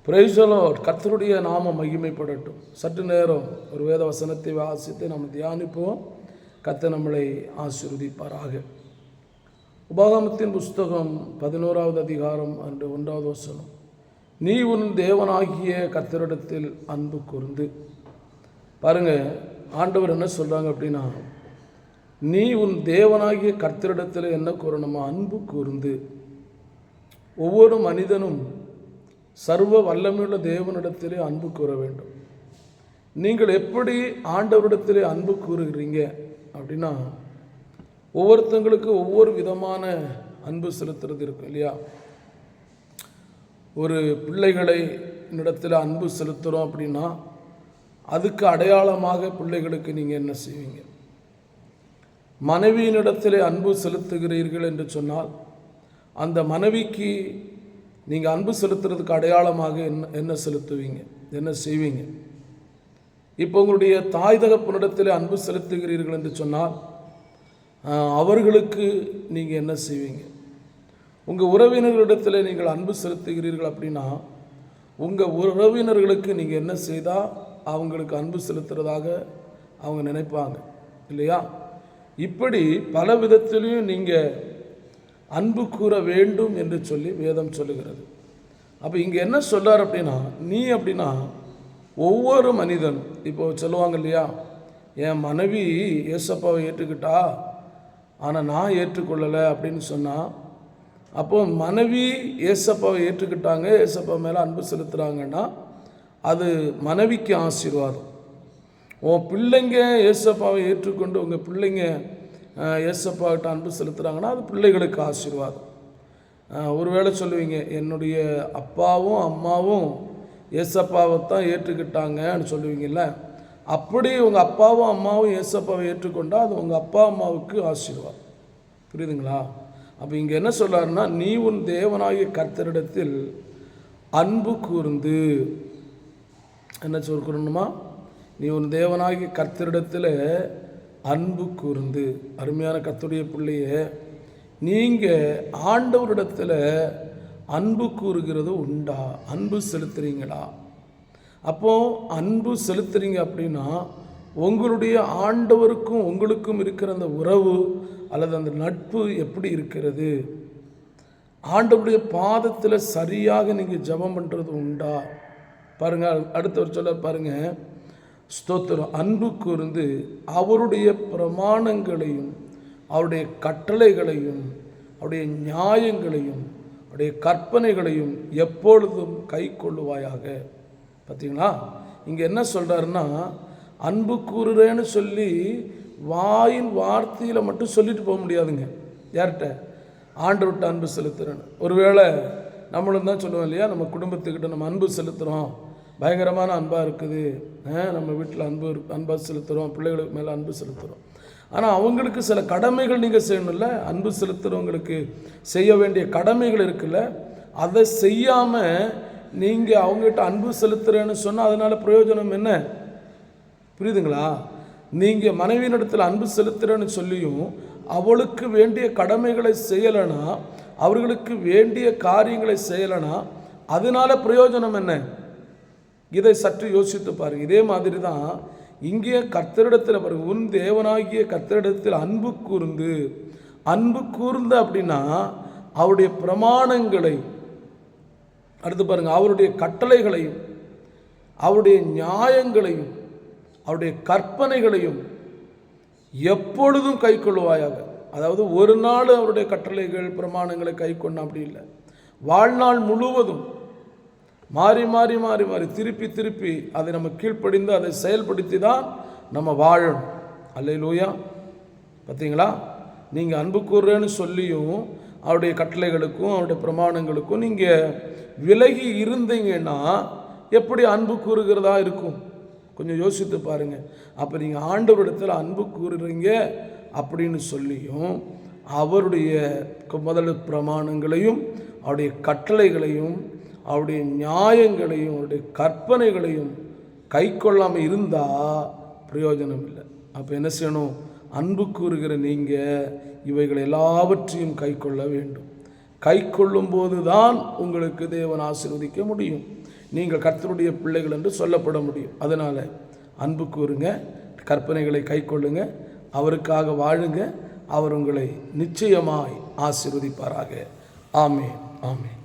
Praise the Lord. கர்த்தருடைய நாமம் மகிமைப்படட்டும். சற்று நேரம் ஒரு வேத வசனத்தை வாசித்து நாம் தியானிப்போம். கர்த்தர் நம்மளை ஆசீர்வதிப்பாராக. உபாகமத்தின் புஸ்தகம் 11வது அதிகாரம் 1வது வசனம். நீ உன் தேவனாகிய கர்த்தரிடத்தில் அன்பு கூர்ந்து. பாருங்க, ஆண்டவர் என்ன சொல்றாங்க அப்படின்னா, நீ உன் தேவனாகிய கர்த்தரிடத்தில் என்ன கூறணுமா? அன்பு கூர்ந்து. ஒவ்வொரு மனிதனும் சர்வ வல்லமையுள்ள தேவனிடத்திலே அன்பு கூற வேண்டும். நீங்கள் எப்படி ஆண்டவரிடத்திலே அன்பு கூறுகிறீங்க அப்படின்னா, ஒவ்வொருத்தங்களுக்கு ஒவ்வொரு விதமான அன்பு செலுத்துறது இருக்கும் இல்லையா? ஒரு பிள்ளைகளை இடத்துல அன்பு செலுத்துகிறோம் அப்படின்னா, அதுக்கு அடையாளமாக பிள்ளைகளுக்கு நீங்கள் என்ன செய்வீங்க? மனைவியினிடத்திலே அன்பு செலுத்துகிறீர்கள் என்று சொன்னால், அந்த மனைவிக்கு நீங்கள் அன்பு செலுத்துறதுக்கு அடையாளமாக என்ன செலுத்துவீங்க, என்ன செய்வீங்க? இப்போ உங்களுடைய தாய் தகப்பனிடத்தில் அன்பு செலுத்துகிறீர்கள் என்று சொன்னால், அவர்களுக்கு நீங்கள் என்ன செய்வீங்க? உங்கள் உறவினர்களிடத்தில் நீங்கள் அன்பு செலுத்துகிறீர்கள் அப்படின்னா, உங்கள் உறவினர்களுக்கு நீங்கள் என்ன செய்தால் அவங்களுக்கு அன்பு செலுத்துறதாக அவங்க நினைப்பாங்க இல்லையா? இப்படி பல விதத்திலையும் நீங்கள் அன்பு கூற வேண்டும் என்று சொல்லி வேதம் சொல்லுகிறது. அப்போ இங்கே என்ன சொல்றார் அப்படின்னா, நீ அப்படின்னா ஒவ்வொரு மனிதன், இப்போ சொல்லுவாங்க இல்லையா, என் மனைவி ஏசப்பாவை ஏற்றுக்கிட்டா ஆனால் நான் ஏற்றுக்கொள்ளலை அப்படின்னு சொன்னால், அப்போ மனைவி ஏசப்பாவை ஏற்றுக்கிட்டாங்க, ஏசப்பா மேலே அன்பு செலுத்துகிறாங்கன்னா அது மனைவிக்கு ஆசீர்வாதம். உன் பிள்ளைங்க ஏசப்பாவை ஏற்றுக்கொண்டு உங்கள் பிள்ளைங்க ஏசப்பாவிட்ட அன்பு செலுத்துகிறாங்கன்னா அது பிள்ளைகளுக்கு ஆசீர்வாதம். ஒருவேளை சொல்லுவீங்க, என்னுடைய அப்பாவும் அம்மாவும் ஏசப்பாவை தான் ஏற்றுக்கிட்டாங்கன்னு சொல்லுவீங்கல்ல. அப்படி உங்கள் அப்பாவும் அம்மாவும் ஏசப்பாவை ஏற்றுக்கொண்டால் அது உங்கள் அப்பா அம்மாவுக்கு ஆசீர்வாதம். புரியுதுங்களா? அப்போ இங்கே என்ன சொல்கிறாருன்னா, நீ உன் தேவனாகிய கர்த்தரிடத்தில் அன்பு கூர்ந்து. என்ன சொல்லணுமா? நீ உன் தேவனாகிய கர்த்தரிடத்தில் அன்பு கூர்ந்து. அருமையான கர்த்தருடைய பிள்ளையே, நீங்கள் ஆண்டவரிடத்தில் அன்பு கூறுகிறது உண்டா? அன்பு செலுத்துறீங்களா? அப்போது அன்பு செலுத்துறீங்க அப்படின்னா உங்களுடைய ஆண்டவருக்கும் உங்களுக்கும் இருக்கிற அந்த உறவு அல்லது அந்த நட்பு எப்படி இருக்கிறது? ஆண்டவருடைய பாதத்தில் சரியாக நீங்கள் ஜெபம் பண்ணுறது உண்டா? பாருங்கள், அடுத்தவர் சொல்ல பாருங்க, ஸ்தோத்திரம். அன்பு கூர்ந்து அவருடைய பிரமாணங்களையும் அவருடைய கட்டளைகளையும் அவருடைய நியாயங்களையும் அவருடைய கற்பனைகளையும் எப்பொழுதும் கை கொள்ளுவாயாக. பார்த்தீங்களா? இங்கே என்ன சொல்கிறாருன்னா, அன்பு கூறுறேன்னு சொல்லி வாயின் வார்த்தையில் மட்டும் சொல்லிட்டு போக முடியாதுங்க. யார்கிட்ட? ஆண்டவர்கிட்ட அன்பு செலுத்துறேன்னு. ஒருவேளை நம்மளும் தான் சொல்லுவோம் இல்லையா, நம்ம குடும்பத்துக்கிட்ட நம்ம அன்பு செலுத்துகிறோம், பயங்கரமான அன்பாக இருக்குது, நம்ம வீட்டில் அன்பாக செலுத்துகிறோம், பிள்ளைகளுக்கு மேலே அன்பு செலுத்துகிறோம். ஆனால் அவங்களுக்கு சில கடமைகள் நீங்கள் செய்யணும்ல. அன்பு செலுத்துகிறவங்களுக்கு செய்ய வேண்டிய கடமைகள் இருக்குல்ல, அதை செய்யாமல் நீங்கள் அவங்ககிட்ட அன்பு செலுத்துகிறேன்னு சொன்னால் அதனால் பிரயோஜனம் என்ன? புரியுதுங்களா? நீங்கள் மனைவியினிடத்தில் அன்பு செலுத்துகிறேன்னு சொல்லியும் அவளுக்கு வேண்டிய கடமைகளை செய்யலைன்னா, அவர்களுக்கு வேண்டிய காரியங்களை செய்யலைன்னா அதனால பிரயோஜனம் என்ன? இதை சற்று யோசித்து பாருங்க. இதே மாதிரி தான் இங்கே கர்த்தரிடத்தில் பாருங்க, உன் தேவனாகிய கர்த்தரிடத்தில் அன்பு கூர்ந்து. அன்பு கூர்ந்து அப்படின்னா அவருடைய பிரமாணங்களை, அடுத்து பாருங்க, அவருடைய கட்டளைகளையும் அவருடைய நியாயங்களையும் அவருடைய கற்பனைகளையும் எப்பொழுதும் கை கொள்ளுவாயாக. அதாவது ஒரு நாள் அவருடைய கட்டளைகள் பிரமாணங்களை கை கொண்ட அப்படி இல்லை, வாழ்நாள் முழுவதும் மாறி மாறி மாறி மாறி திருப்பி திருப்பி அதை நம்ம கீழ்ப்படிந்து அதை செயல்படுத்தி தான் நம்ம வாழணும். அல்லேலூயா. பார்த்தீங்களா? நீங்கள் அன்பு கூறுறேன்னு சொல்லியும் அவருடைய கட்டளைகளுக்கும் அவருடைய பிரமாணங்களுக்கும் நீங்கள் விலகி இருந்தீங்கன்னா எப்படி அன்பு கூறுகிறதா இருக்கும்? கொஞ்சம் யோசித்து பாருங்கள். அப்போ நீங்கள் ஆண்டவரிடத்தில் அன்பு கூறுறீங்க அப்படின்னு சொல்லியும் அவருடைய முதல் பிரமாணங்களையும் அவருடைய கட்டளைகளையும் அவருடைய நியாயங்களையும் அவருடைய கற்பனைகளையும் கை கொள்ளாமல் இருந்தால் பிரயோஜனம் இல்லை. அப்போ என்ன செய்யணும்? அன்பு கூறுகிற நீங்கள் இவைகள் எல்லாவற்றையும் கை கொள்ள வேண்டும். கை கொள்ளும் போது தான் உங்களுக்கு தேவன் ஆசீர்வதிக்க முடியும். நீங்கள் கர்த்தருடைய பிள்ளைகள் என்று சொல்லப்பட முடியும். அதனால் அன்பு கூறுங்க, கற்பனைகளை கைக்கொள்ளுங்க, அவருக்காக வாழுங்க. அவர் உங்களை நிச்சயமாய் ஆசீர்வதிப்பாராக. ஆமென், ஆமென்.